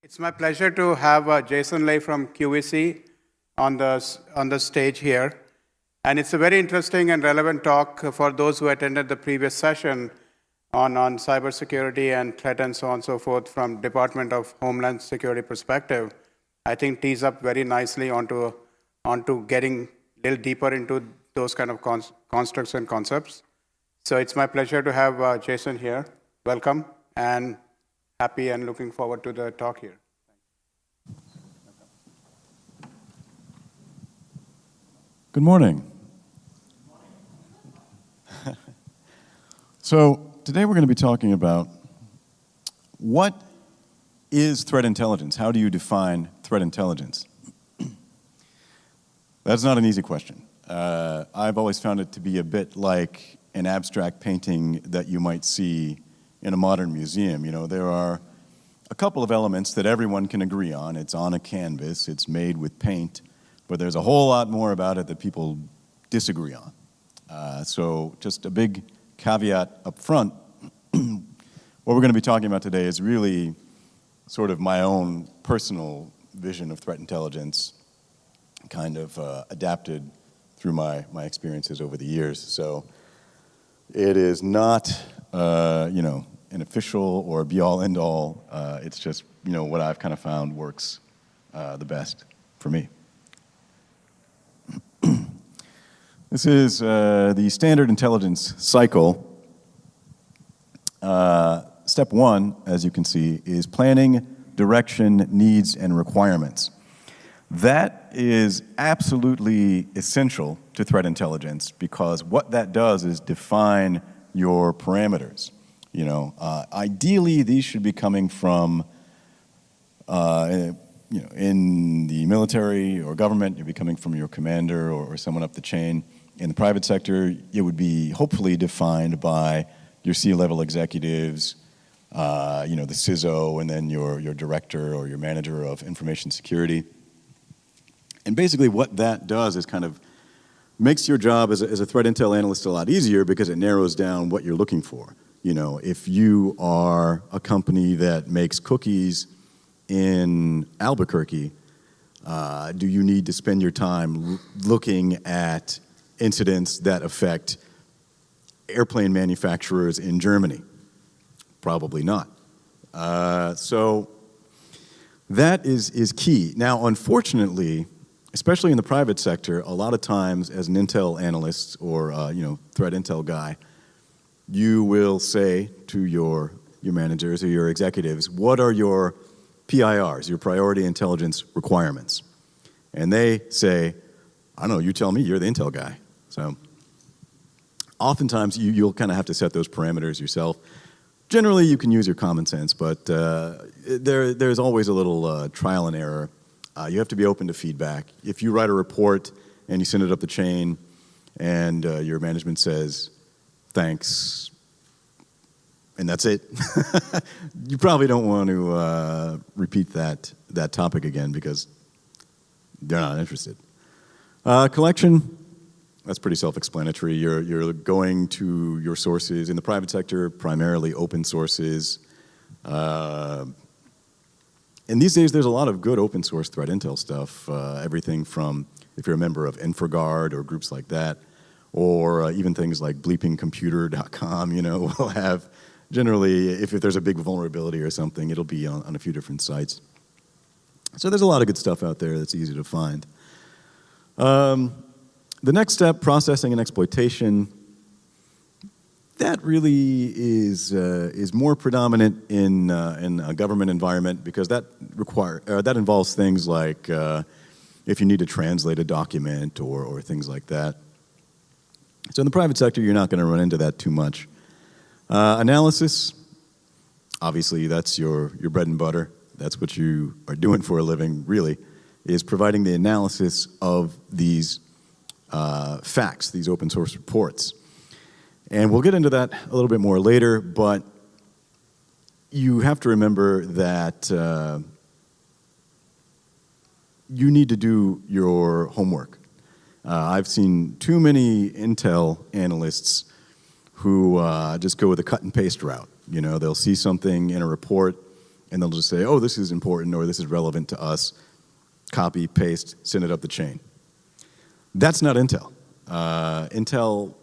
It's my pleasure to have Jason Lay from QVC on the stage here. And it's a very interesting and relevant talk for those who attended the previous session on cybersecurity and threat and so on and so forth from Department of Homeland Security perspective. I think tees up very nicely onto getting a little deeper into those kind of constructs and concepts. So it's my pleasure to have Jason here. Welcome, and happy and looking forward to the talk here. Good morning. So today we're going to be talking about what is threat intelligence? How do you define threat intelligence? That's not an easy question. I've always found it to be a bit like an abstract painting that you might see in a modern museum. You know, there are a couple of elements that everyone can agree on. It's on a canvas, it's made with paint, but there's a whole lot more about it that people disagree on. So just a big caveat up front, what we're going to be talking about today is really sort of my own personal vision of threat intelligence, kind of adapted through my experiences over the years. So it is not, an official or be-all, end-all. It's just, what I've kind of found works the best for me. This is the standard intelligence cycle. Step one, as you can see, is planning, direction, needs, and requirements. That is absolutely essential to threat intelligence because what that does is define your parameters. Ideally, these should be coming from, in the military or government, you'd be coming from your commander or someone up the chain. In the private sector, it would be hopefully defined by your C-level executives, the CISO, and then your director or your manager of information security. And basically what that does is kind of makes your job as a threat intel analyst a lot easier because it narrows down what you're looking for. If you are a company that makes cookies in Albuquerque, do you need to spend your time looking at incidents that affect airplane manufacturers in Germany? Probably not. So that is key. Now, unfortunately, especially in the private sector, a lot of times as an intel analyst or threat intel guy, you will say to your managers or your executives, what are your PIRs, your priority intelligence requirements? And they say, I don't know, you tell me, you're the intel guy. So oftentimes you'll kind of have to set those parameters yourself. Generally, you can use your common sense, but there's always a little trial and error. You have to be open to feedback. If you write a report and you send it up the chain and your management says, thanks, and that's it, you probably don't want to repeat that topic again because they're not interested. Collection, that's pretty self-explanatory. You're going to your sources in the private sector, primarily open sources. And these days, there's a lot of good open source threat intel stuff. Everything from, if you're a member of InfraGard or groups like that, or even things like bleepingcomputer.com, will have, generally, if there's a big vulnerability or something, it'll be on a few different sites. So there's a lot of good stuff out there that's easy to find. The next step, processing and exploitation, that really is more predominant in a government environment because that involves things like if you need to translate a document or things like that. So in the private sector, you're not going to run into that too much. Analysis, obviously that's your bread and butter. That's what you are doing for a living, really, is providing the analysis of these facts, these open source reports. And we'll get into that a little bit more later, but you have to remember that you need to do your homework. I've seen too many intel analysts who just go with a cut and paste route. They'll see something in a report and they'll just say, oh, this is important or this is relevant to us. Copy, paste, send it up the chain. That's not Intel. Intel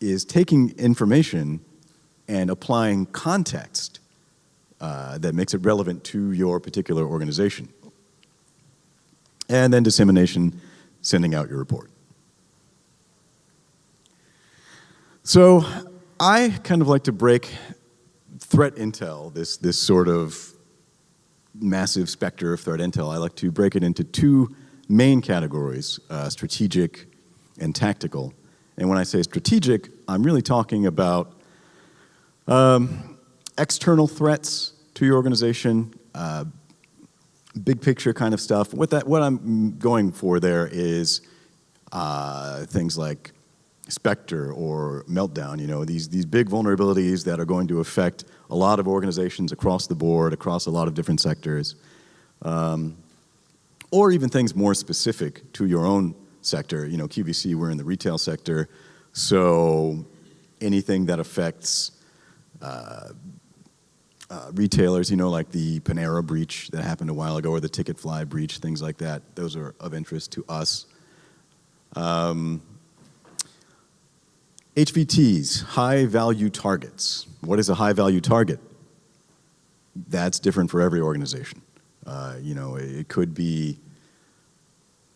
is taking information and applying context that makes it relevant to your particular organization. And then dissemination, sending out your report. So I kind of like to break threat intel, this sort of massive specter of threat intel. I like to break it into two main categories, strategic and tactical. And when I say strategic, I'm really talking about external threats to your organization, big picture kind of stuff. What I'm going for there is things like Spectre or Meltdown, these big vulnerabilities that are going to affect a lot of organizations across the board, across a lot of different sectors, or even things more specific to your own sector. QVC, we're in the retail sector, so anything that affects retailers, like the Panera breach that happened a while ago, or the Ticketfly breach, things like that, those are of interest to us. HVTs, high-value targets. What is a high-value target? That's different for every organization. It could be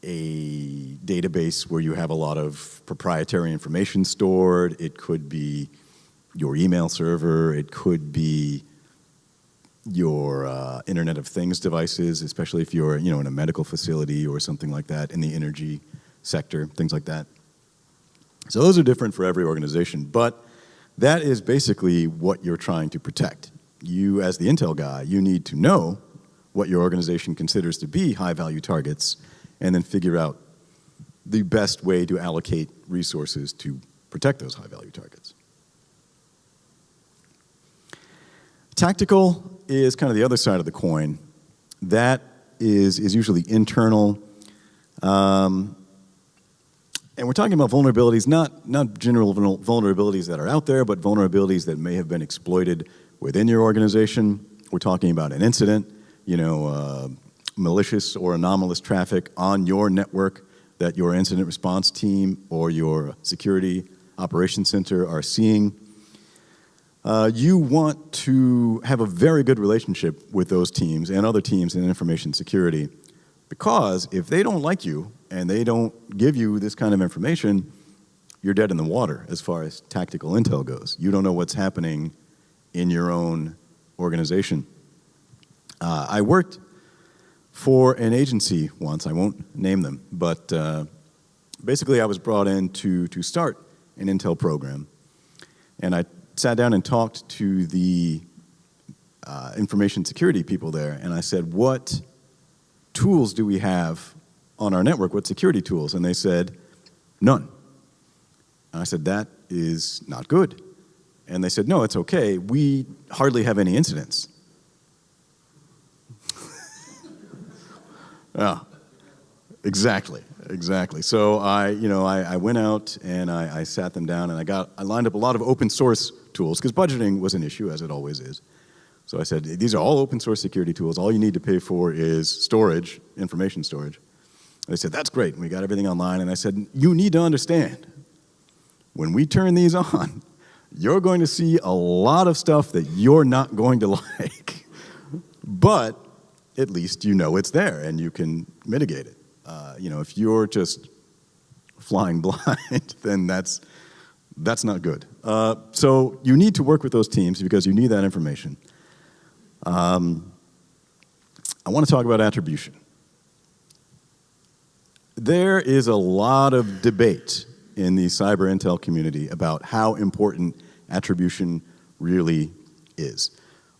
a database where you have a lot of proprietary information stored. It could be your email server. It could be your Internet of Things devices, especially if you're, in a medical facility or something like that, in the energy sector, things like that. So those are different for every organization, but that is basically what you're trying to protect. You, as the Intel guy, you need to know what your organization considers to be high-value targets and then figure out the best way to allocate resources to protect those high-value targets. Tactical is kind of the other side of the coin. That is usually internal. And we're talking about vulnerabilities, not general vulnerabilities that are out there, but vulnerabilities that may have been exploited within your organization. We're talking about an incident, malicious or anomalous traffic on your network that your incident response team or your security operations center are seeing. You want to have a very good relationship with those teams and other teams in information security, because if they don't like you and they don't give you this kind of information, you're dead in the water as far as tactical intel goes. You don't know what's happening in your own organization. I worked for an agency once, I won't name them, but basically I was brought in to start an intel program. And I sat down and talked to the information security people there, and I said, what tools do we have on our network? What security tools? And they said, none. And I said, that is not good. And they said, no, it's okay. We hardly have any incidents. Yeah, exactly. So I went out and I sat them down and I lined up a lot of open source tools because budgeting was an issue, as it always is. So I said, these are all open source security tools. All you need to pay for is storage, information storage. And they said, that's great. We got everything online. And I said, you need to understand, when we turn these on, you're going to see a lot of stuff that you're not going to like. But at least you know it's there and you can mitigate it. If you're just flying blind, then that's not good. So you need to work with those teams because you need that information. I want to talk about attribution. There is a lot of debate in the cyber intel community about how important attribution really is.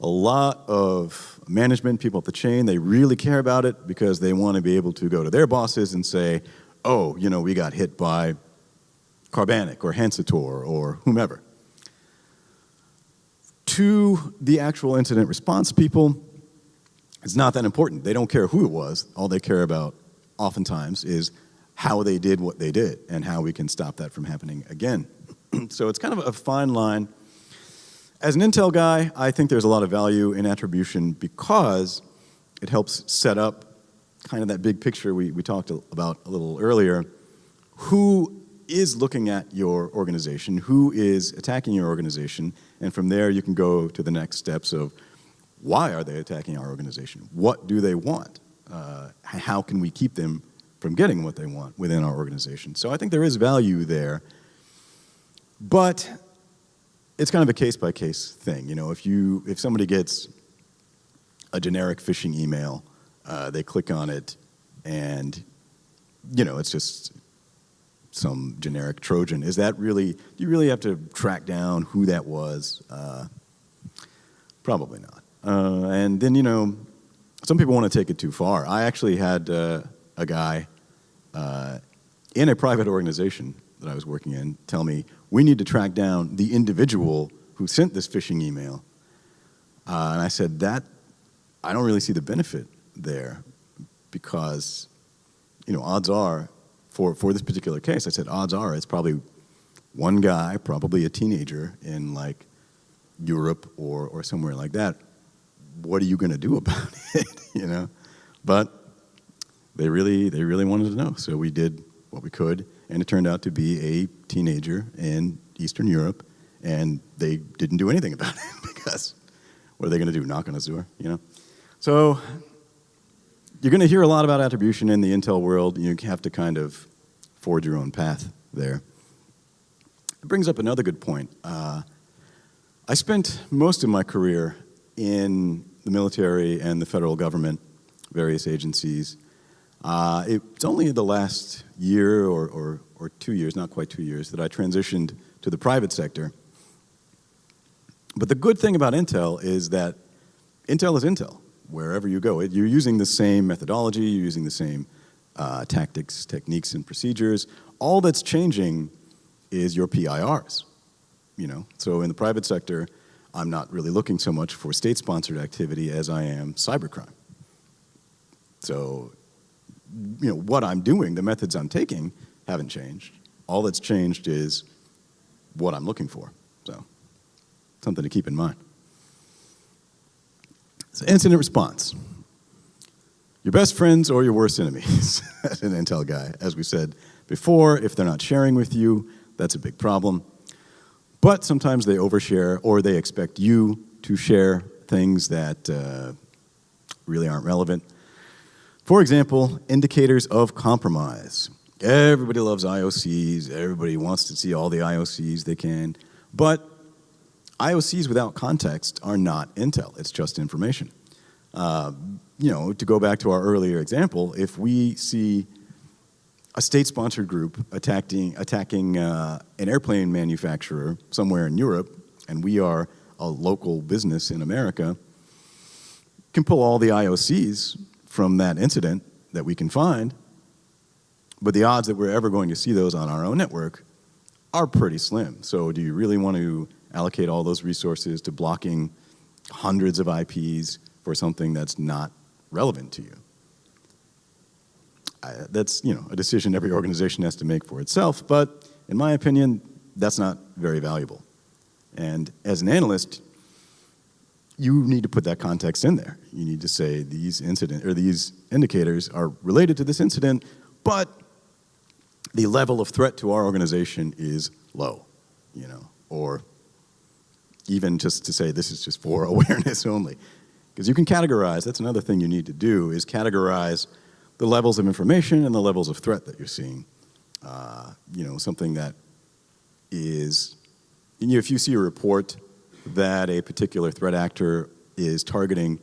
A lot of management, people up the chain, they really care about it because they want to be able to go to their bosses and say, oh, we got hit by Carbanic or Hansator or whomever. To the actual incident response people, it's not that important. They don't care who it was. All they care about oftentimes is how they did what they did and how we can stop that from happening again. So it's kind of a fine line. As an Intel guy, I think there's a lot of value in attribution because it helps set up kind of that big picture we talked about a little earlier. Who is looking at your organization? Who is attacking your organization? And from there, you can go to the next steps of why are they attacking our organization? What do they want? How can we keep them from getting what they want within our organization? So I think there is value there. But it's kind of a case-by-case thing. You know, if somebody gets a generic phishing email, they click on it, and, you know, it's just some generic Trojan. Is that really, do you really have to track down who that was? Probably not. And then, you know, some people want to take it too far. I actually had a guy in a private organization that I was working in tell me, we need to track down the individual who sent this phishing email. And I said, I don't really see the benefit there because, you know, odds are, for this particular case, I said, odds are it's probably one guy, probably a teenager in like Europe or somewhere like that. What are you going to do about it, you know? But they really wanted to know, so we did what we could, and it turned out to be a teenager in Eastern Europe, and they didn't do anything about it because what are they going to do, knock on his door, you know? So you're going to hear a lot about attribution in the Intel world. You have to kind of forge your own path there. It brings up another good point. I spent most of my career in the military and the federal government, various agencies. It's only the last year or 2 years, not quite 2 years, that I transitioned to the private sector. But the good thing about Intel is that Intel is Intel, wherever you go. You're using the same methodology, you're using the same tactics, techniques, and procedures. All that's changing is your PIRs, you know. So in the private sector, I'm not really looking so much for state-sponsored activity as I am cybercrime. So, you know, what I'm doing, the methods I'm taking haven't changed. All that's changed is what I'm looking for. So, something to keep in mind. So, incident response. Your best friends or your worst enemies as an Intel guy. As we said before, if they're not sharing with you, that's a big problem. But sometimes they overshare or they expect you to share things that really aren't relevant. For example, indicators of compromise. Everybody loves IOCs. Everybody wants to see all the IOCs they can. But IOCs without context are not Intel. It's just information. You know, to go back to our earlier example, if we see a state-sponsored group attacking an airplane manufacturer somewhere in Europe, and we are a local business in America, can pull all the IOCs from that incident that we can find, but the odds that we're ever going to see those on our own network are pretty slim. So do you really want to allocate all those resources to blocking hundreds of IPs for something that's not relevant to you? That's, you know, a decision every organization has to make for itself, but in my opinion, that's not very valuable. And as an analyst, you need to put that context in there. You need to say these indicators are related to this incident, but the level of threat to our organization is low, you know, or even just to say this is just for awareness only. Because you can categorize, that's another thing you need to do, is categorize the levels of information and the levels of threat that you're seeing. You know, something that is, if you see a report that a particular threat actor is targeting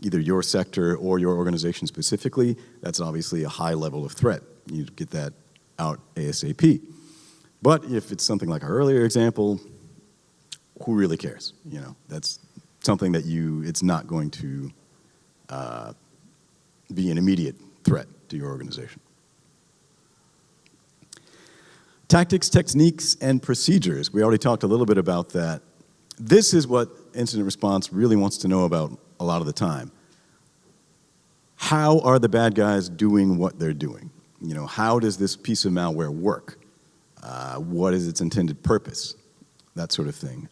either your sector or your organization specifically, that's obviously a high level of threat. You need to get that out ASAP. But if it's something like our earlier example, who really cares? You know, that's something that it's not going to be an immediate threat to your organization. Tactics, techniques, and procedures. We already talked a little bit about that. This is what incident response really wants to know about a lot of the time. How are the bad guys doing what they're doing? You know, how does this piece of malware work? What is its intended purpose? That sort of thing.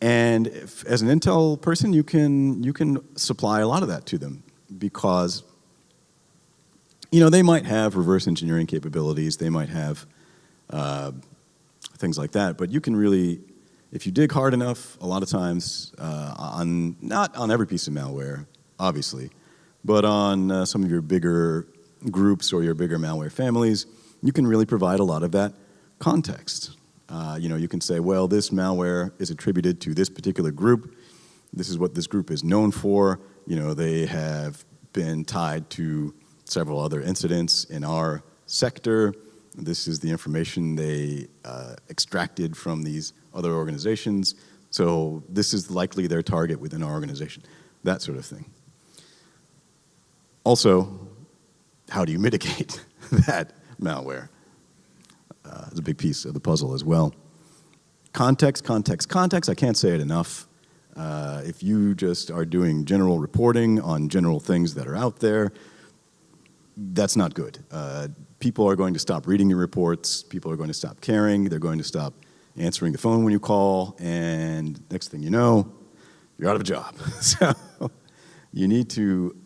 And as an Intel person, you can supply a lot of that to them because, they might have reverse engineering capabilities, they might have things like that, but you can really, if you dig hard enough, a lot of times, not on every piece of malware, obviously, but on some of your bigger groups or your bigger malware families, you can really provide a lot of that context. You can say, well, this malware is attributed to this particular group. This is what this group is known for. They have been tied to several other incidents in our sector. This is the information they extracted from these other organizations. So this is likely their target within our organization, that sort of thing. Also, how do you mitigate that malware? It's a big piece of the puzzle as well. Context, context, context. I can't say it enough. If you just are doing general reporting on general things that are out there, that's not good. People are going to stop reading your reports. People are going to stop caring. They're going to stop answering the phone when you call. And next thing you know, you're out of a job. So you need to...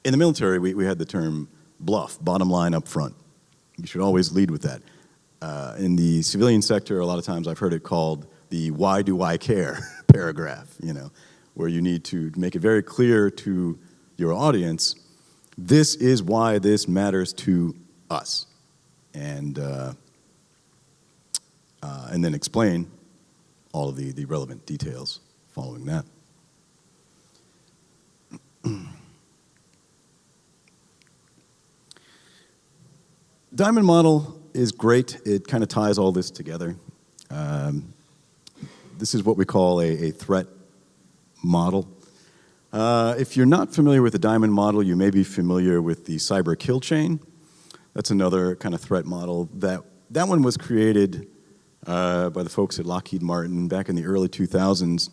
in the military, we had the term bluff, bottom line up front. You should always lead with that. In the civilian sector, a lot of times I've heard it called the why do I care paragraph, where you need to make it very clear to your audience, this is why this matters to us. And then explain all of the relevant details following that. Diamond model is great. It kind of ties all this together. This is what we call a threat model. If you're not familiar with the diamond model, you may be familiar with the cyber kill chain. That's another kind of threat model. That one was created by the folks at Lockheed Martin back in the early 2000s.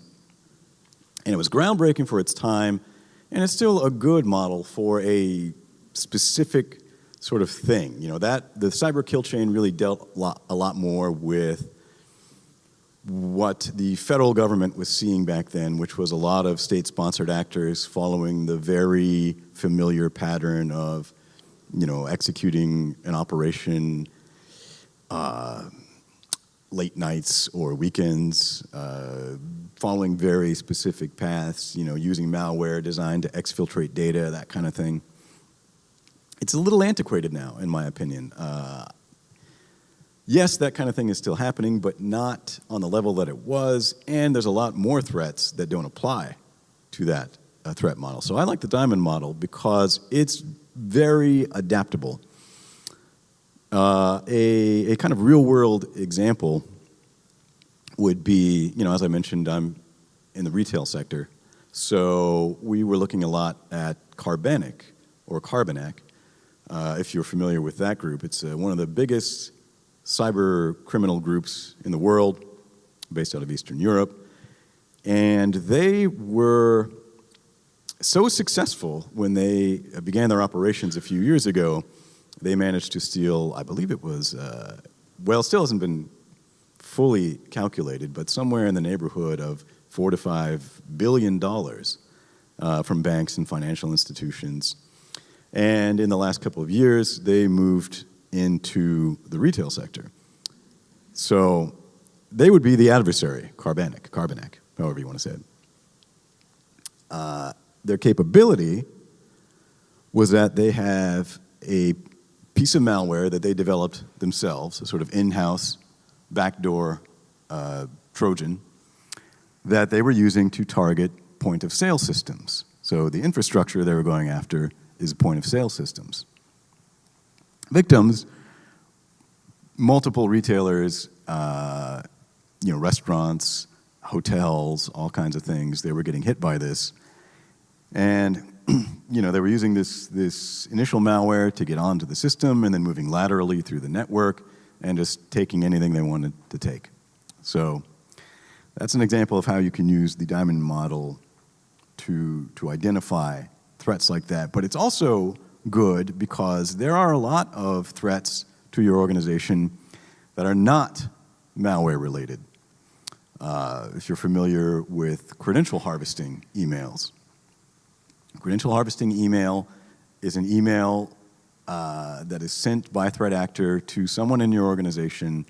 And it was groundbreaking for its time, and it's still a good model for a specific sort of thing. That the cyber kill chain really dealt a lot more with what the federal government was seeing back then, which was a lot of state-sponsored actors following the very familiar pattern of, executing an operation late nights or weekends, following very specific paths, using malware designed to exfiltrate data, that kind of thing. It's a little antiquated now, in my opinion. Yes, that kind of thing is still happening, but not on the level that it was, and there's a lot more threats that don't apply to that threat model. So I like the diamond model because it's very adaptable. A kind of real-world example would be, as I mentioned, I'm in the retail sector, so we were looking a lot at Carbanic, or Carbanak. If you're familiar with that group, it's one of the biggest cyber criminal groups in the world, based out of Eastern Europe. And they were so successful when they began their operations a few years ago, they managed to steal, I believe it was, it still hasn't been fully calculated, but somewhere in the neighborhood of $4 to $5 billion from banks and financial institutions. And in the last couple of years, they moved into the retail sector. So they would be the adversary, Carbanak, however you want to say it. Their capability was that they have a piece of malware that they developed themselves, a sort of in-house backdoor Trojan that they were using to target point-of-sale systems. So the infrastructure they were going after is point-of-sale systems. Victims, multiple retailers, restaurants, hotels, all kinds of things, they were getting hit by this. And they were using this initial malware to get onto the system and then moving laterally through the network and just taking anything they wanted to take. So that's an example of how you can use the diamond model to identify threats like that. But it's also good because there are a lot of threats to your organization that are not malware related. If you're familiar with credential harvesting emails. Credential harvesting email is an email that is sent by a threat actor to someone in your organization,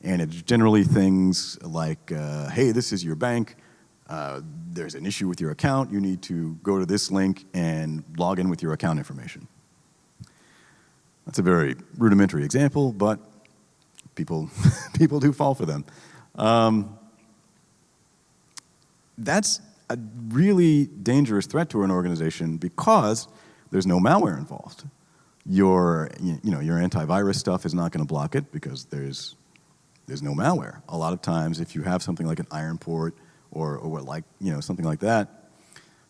and it's generally things like, hey, this is your bank, there's an issue with your account, you need to go to this link and log in with your account information. That's a very rudimentary example, but people, people do fall for them. That's a really dangerous threat to an organization because there's no malware involved. Your antivirus stuff is not going to block it because there's no malware. A lot of times, if you have something like an iron port or something like that,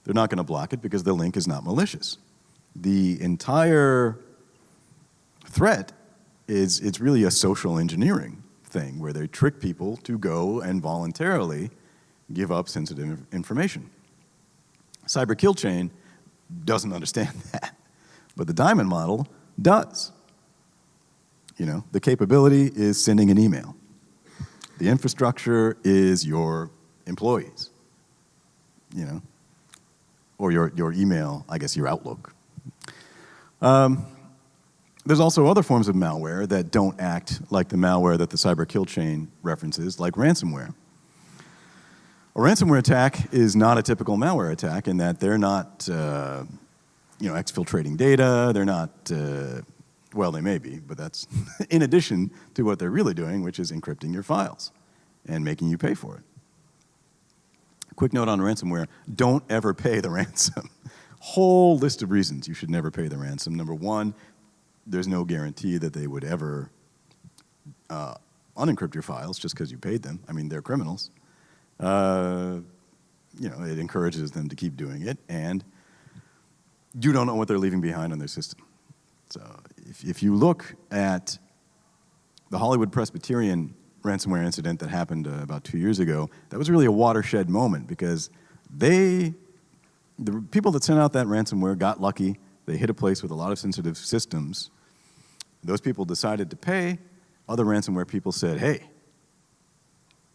they're not going to block it because the link is not malicious. The entire threat it's really a social engineering thing where they trick people to go and voluntarily give up sensitive information. Cyber kill chain doesn't understand that, but the diamond model does. The capability is sending an email. The infrastructure is your employees, or your email, I guess your Outlook. There's also other forms of malware that don't act like the malware that the cyber kill chain references, like ransomware. A ransomware attack is not a typical malware attack in that they're not, exfiltrating data. They're not, well, they may be, but that's in addition to what they're really doing, which is encrypting your files and making you pay for it. Quick note on ransomware, don't ever pay the ransom. Whole list of reasons you should never pay the ransom. Number one, there's no guarantee that they would ever unencrypt your files just because you paid them. I mean, they're criminals. It encourages them to keep doing it, and you don't know what they're leaving behind on their system. So if you look at the Hollywood Presbyterian ransomware incident that happened about 2 years ago, that was really a watershed moment because the people that sent out that ransomware got lucky. They hit a place with a lot of sensitive systems. Those people decided to pay. Other ransomware people said, hey,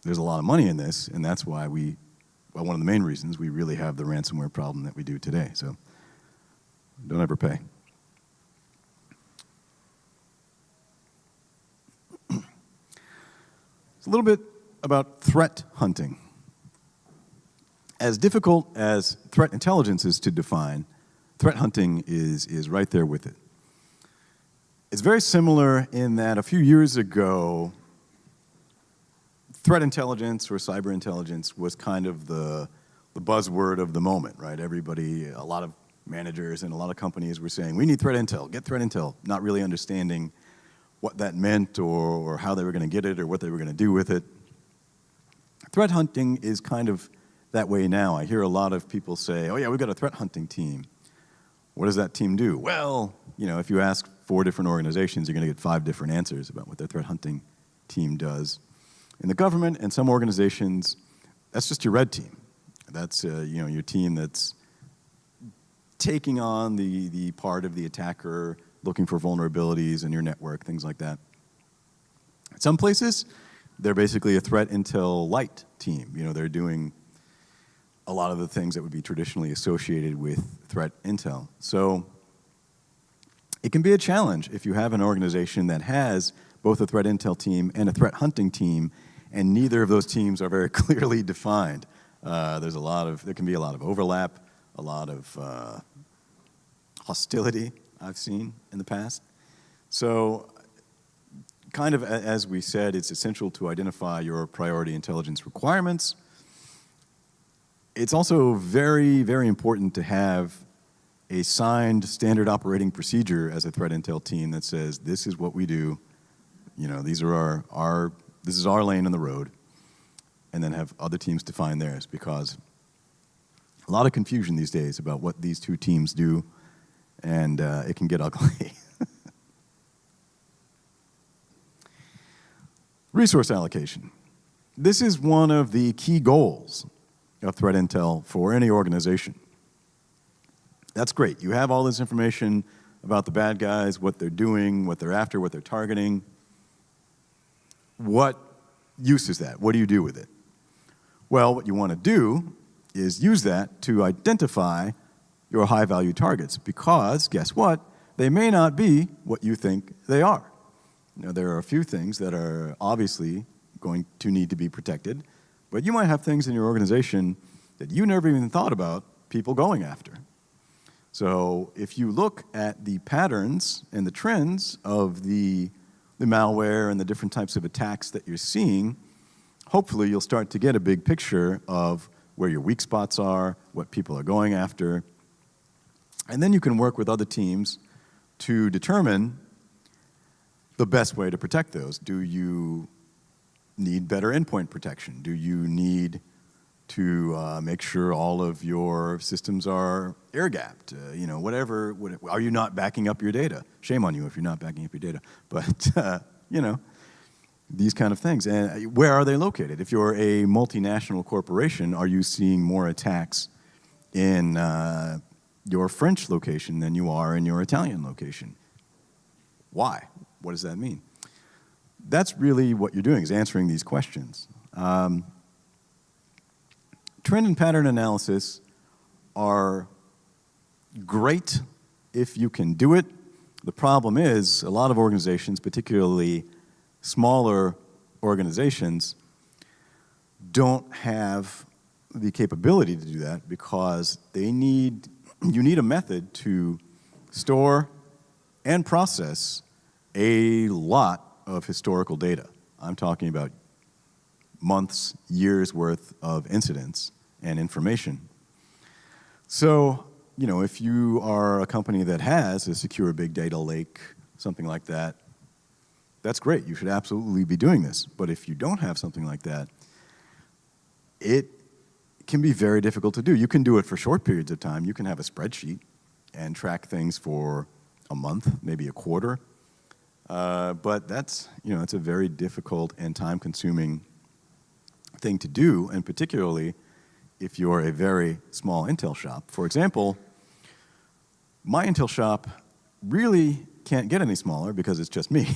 there's a lot of money in this, and that's why one of the main reasons we really have the ransomware problem that we do today. So don't ever pay. It's a little bit about threat hunting. As difficult as threat intelligence is to define, threat hunting is right there with it. It's very similar in that a few years ago, threat intelligence or cyber intelligence was kind of the buzzword of the moment, right? Everybody, a lot of managers and a lot of companies were saying, we need threat intel, get threat intel, not really understanding what that meant or how they were going to get it or what they were going to do with it. Threat hunting is kind of that way now. I hear a lot of people say, oh yeah, we've got a threat hunting team. What does that team do? Well, if you ask 4 different organizations, you're going to get 5 different answers about what their threat hunting team does. In the government and some organizations, that's just your red team. That's your team that's taking on the part of the attacker, looking for vulnerabilities in your network, things like that. At some places, they're basically a threat intel light team. They're doing a lot of the things that would be traditionally associated with threat intel. So it can be a challenge if you have an organization that has both a threat intel team and a threat hunting team, and neither of those teams are very clearly defined. There can be a lot of overlap, a lot of hostility I've seen in the past. So kind of as we said, it's essential to identify your priority intelligence requirements. It's also very, very important to have a signed standard operating procedure as a threat intel team that says, this is what we do, these are this is our lane in the road, and then have other teams define theirs, because a lot of confusion these days about what these 2 teams do, and it can get ugly. Resource allocation. This is one of the key goals of threat intel for any organization. That's great. You have all this information about the bad guys, what they're doing, what they're after, what they're targeting. What use is that? What do you do with it? Well, what you want to do is use that to identify your high-value targets, because guess what? They may not be what you think they are. There are a few things that are obviously going to need to be protected, but you might have things in your organization that you never even thought about people going after. So if you look at the patterns and the trends of the malware and the different types of attacks that you're seeing, hopefully you'll start to get a big picture of where your weak spots are, what people are going after, and then you can work with other teams to determine the best way to protect those. Do you need better endpoint protection? Do you need to make sure all of your systems are air-gapped? Whatever. Are you not backing up your data? Shame on you if you're not backing up your data. But, these kind of things. And where are they located? If you're a multinational corporation, are you seeing more attacks in your French location than you are in your Italian location? Why? What does that mean? That's really what you're doing, is answering these questions. Trend and pattern analysis are great if you can do it. The problem is a lot of organizations, particularly smaller organizations, don't have the capability to do that because you need a method to store and process a lot of historical data. I'm talking about months, years worth of incidents and information. So, if you are a company that has a secure big data lake, something like that, that's great. You should absolutely be doing this. But if you don't have something like that, it can be very difficult to do. You can do it for short periods of time. You can have a spreadsheet and track things for a month, maybe a quarter. But that's a very difficult and time-consuming thing to do, and particularly if you're a very small Intel shop. For example, my Intel shop really can't get any smaller because it's just me.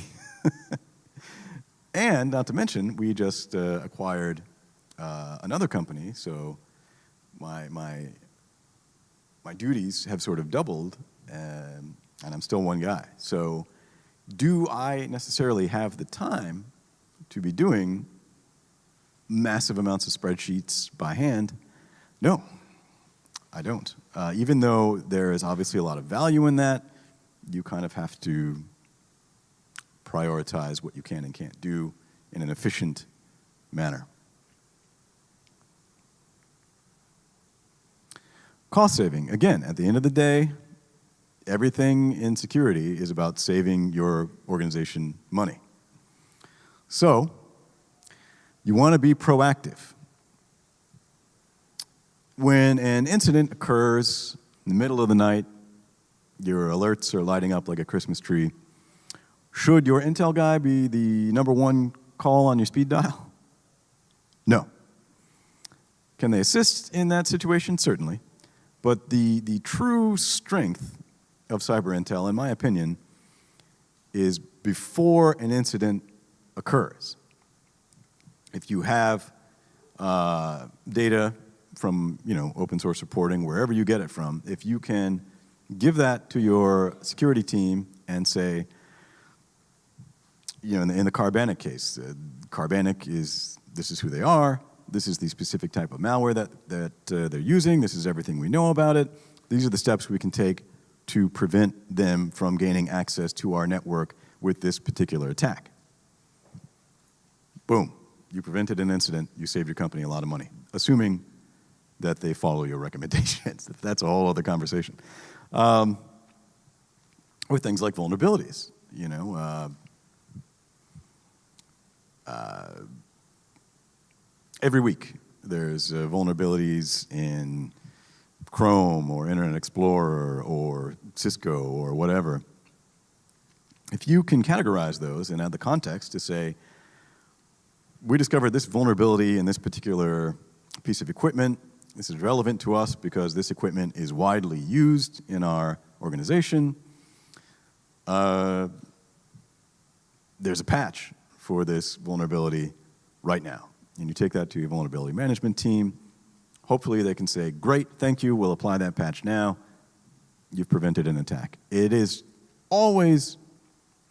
And not to mention, we just acquired another company, so my duties have sort of doubled, and I'm still one guy. So do I necessarily have the time to be doing massive amounts of spreadsheets by hand? No, I don't. Even though there is obviously a lot of value in that, you kind of have to prioritize what you can and can't do in an efficient manner. Cost saving. Again, at the end of the day, everything in security is about saving your organization money. So, you want to be proactive. When an incident occurs in the middle of the night, your alerts are lighting up like a Christmas tree, should your Intel guy be the #1 call on your speed dial? No. Can they assist in that situation? Certainly. But the true strength of cyber intel, in my opinion, is before an incident occurs. If you have data from open source reporting, wherever you get it from, if you can give that to your security team and say, in the Carbanic case, Carbanic this is who they are, this is the specific type of malware that they're using, this is everything we know about it, these are the steps we can take to prevent them from gaining access to our network with this particular attack. Boom. You prevented an incident, you saved your company a lot of money, assuming that they follow your recommendations. That's a whole other conversation. Or things like vulnerabilities, every week there's vulnerabilities in Chrome or Internet Explorer or Cisco or whatever. If you can categorize those and add the context to say, we discovered this vulnerability in this particular piece of equipment, this is relevant to us because this equipment is widely used in our organization, there's a patch for this vulnerability right now. And you take that to your vulnerability management team. Hopefully they can say, great, thank you, we'll apply that patch now. You've prevented an attack. It is always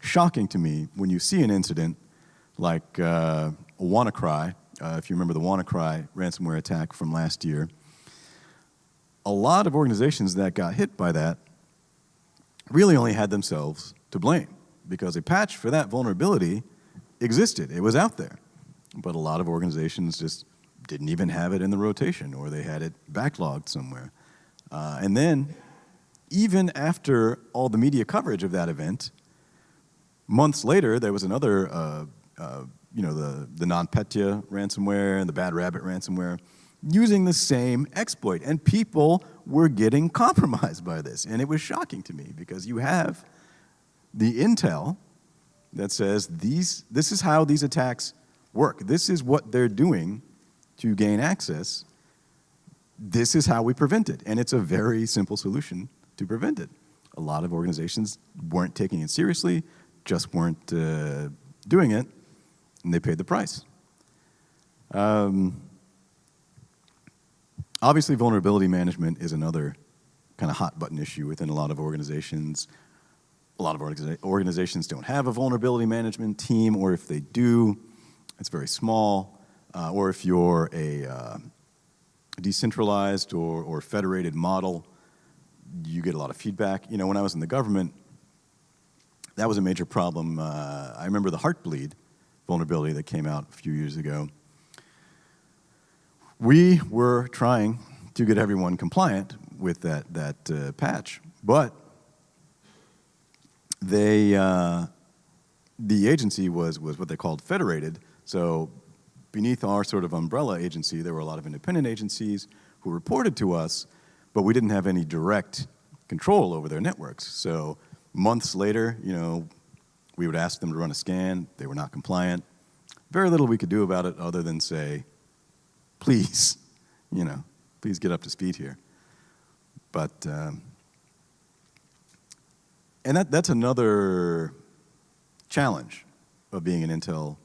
shocking to me when you see an incident like WannaCry, if you remember the WannaCry ransomware attack from last year. A lot of organizations that got hit by that really only had themselves to blame because a patch for that vulnerability existed. It was out there. But a lot of organizations just didn't even have it in the rotation, or they had it backlogged somewhere. And then, even after all the media coverage of that event, months later, there was another, the NotPetya ransomware and the Bad Rabbit ransomware, using the same exploit. And people were getting compromised by this. And it was shocking to me, because you have the intel that says this is how these attacks work. This is what they're doing to gain access. This is how we prevent it. And it's a very simple solution to prevent it. A lot of organizations weren't taking it seriously, just weren't doing it, and they paid the price. Obviously, vulnerability management is another kind of hot button issue within a lot of organizations. A lot of organizations don't have a vulnerability management team, or if they do, it's very small. Or if you're a decentralized or federated model, you get a lot of feedback. You know, when I was in the government, that was a major problem. I remember the Heartbleed vulnerability that came out a few years ago. We were trying to get everyone compliant with that patch, but the agency was what they called federated. So beneath our sort of umbrella agency, there were a lot of independent agencies who reported to us, but we didn't have any direct control over their networks. So months later, you know, we would ask them to run a scan. They were not compliant. Very little we could do about it other than say, please, you know, please get up to speed here. But, and that's another challenge of being an Intel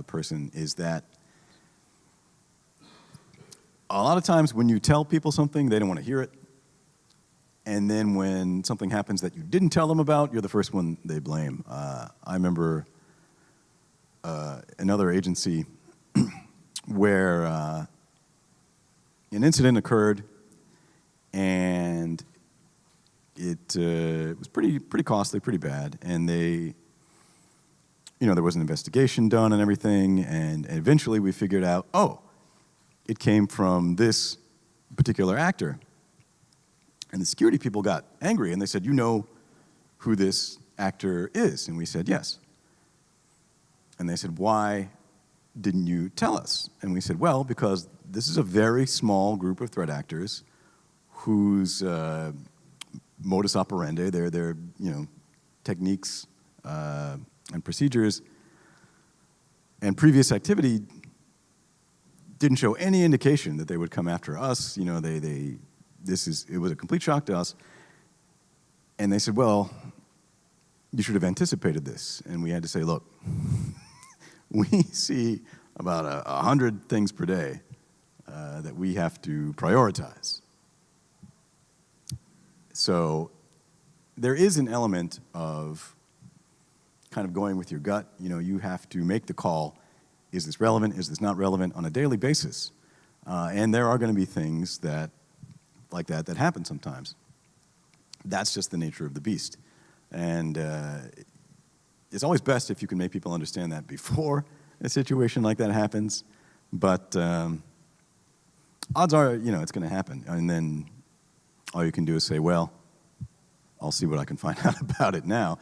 person, is that a lot of times when you tell people something, they don't want to hear it. And then when something happens that you didn't tell them about, you're the first one they blame. I remember another agency where an incident occurred, and it was pretty costly, pretty bad. And they, you know, there was an investigation done and everything, and eventually we figured out, oh, it came from this particular actor. And the security people got angry, and they said, you know who this actor is? And we said, yes. And they said, why didn't you tell us? And we said, well, because this is a very small group of threat actors whose modus operandi, their you know, techniques and procedures and previous activity didn't show any indication that they would come after us. You know, it was a complete shock to us. And they said, well, you should have anticipated this. And we had to say, look, we see about 100 things per day that we have to prioritize. So there is an element of kind of going with your gut. You know, you have to make the call. Is this relevant? Is this not relevant on a daily basis? And there are going to be things like that happen sometimes. That's just the nature of the beast. And it's always best if you can make people understand that before a situation like that happens. But odds are, you know, it's going to happen. And then all you can do is say, well, I'll see what I can find out about it now.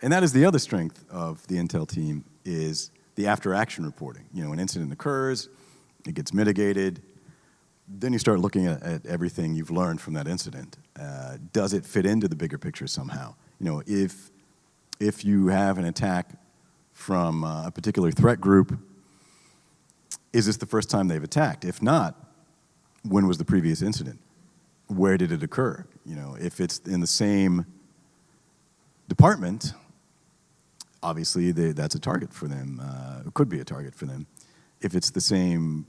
And that is the other strength of the Intel team, is the after-action reporting. You know, an incident occurs, it gets mitigated, then you start looking at everything you've learned from that incident. Does it fit into the bigger picture somehow? You know, if you have an attack from a particular threat group, is this the first time they've attacked? If not, when was the previous incident? Where did it occur? You know, if it's in the same department, obviously that's a target for them. It could be a target for them. If it's the same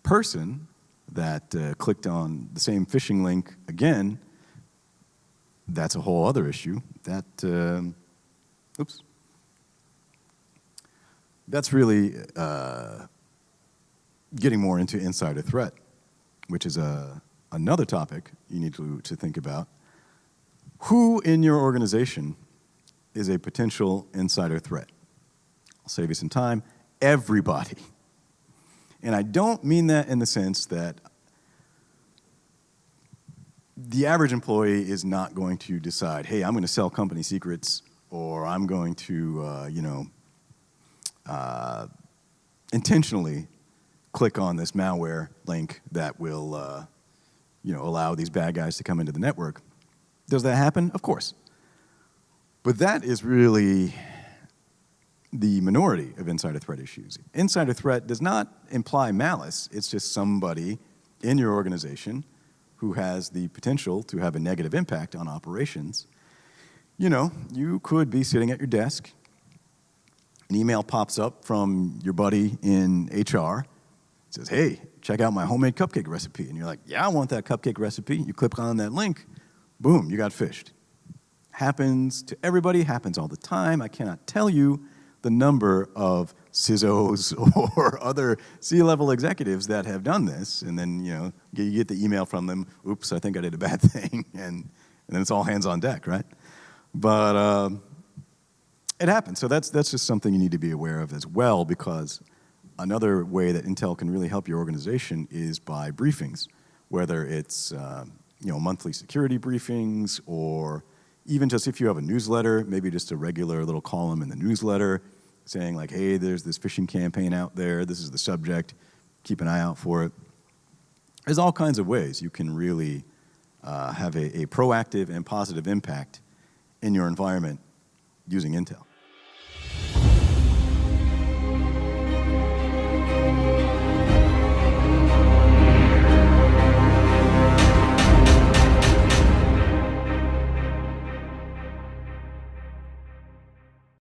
person that clicked on the same phishing link again, that's a whole other issue. That's really getting more into insider threat, which is another topic you need to think about. Who in your organization is a potential insider threat? I'll save you some time. Everybody. And I don't mean that in the sense that the average employee is not going to decide, hey, I'm going to sell company secrets, or I'm going to, intentionally click on this malware link that will, allow these bad guys to come into the network. Does that happen? Of course. But that is really the minority of insider threat issues. Insider threat does not imply malice. It's just somebody in your organization who has the potential to have a negative impact on operations. You could be sitting at your desk, an email pops up from your buddy in HR, it says, hey, check out my homemade cupcake recipe. And you're like, yeah, I want that cupcake recipe. You click on that link, boom, you got phished. Happens to everybody, happens all the time. I cannot tell you the number of CISOs or other C-level executives that have done this, and then you get the email from them, oops, I think I did a bad thing, and then it's all hands on deck, right? But it happens, so that's just something you need to be aware of as well, because another way that Intel can really help your organization is by briefings, whether it's monthly security briefings, or even just if you have a newsletter, maybe just a regular little column in the newsletter saying like, hey, there's this phishing campaign out there, this is the subject, keep an eye out for it. There's all kinds of ways you can really have a proactive and positive impact in your environment using Intel.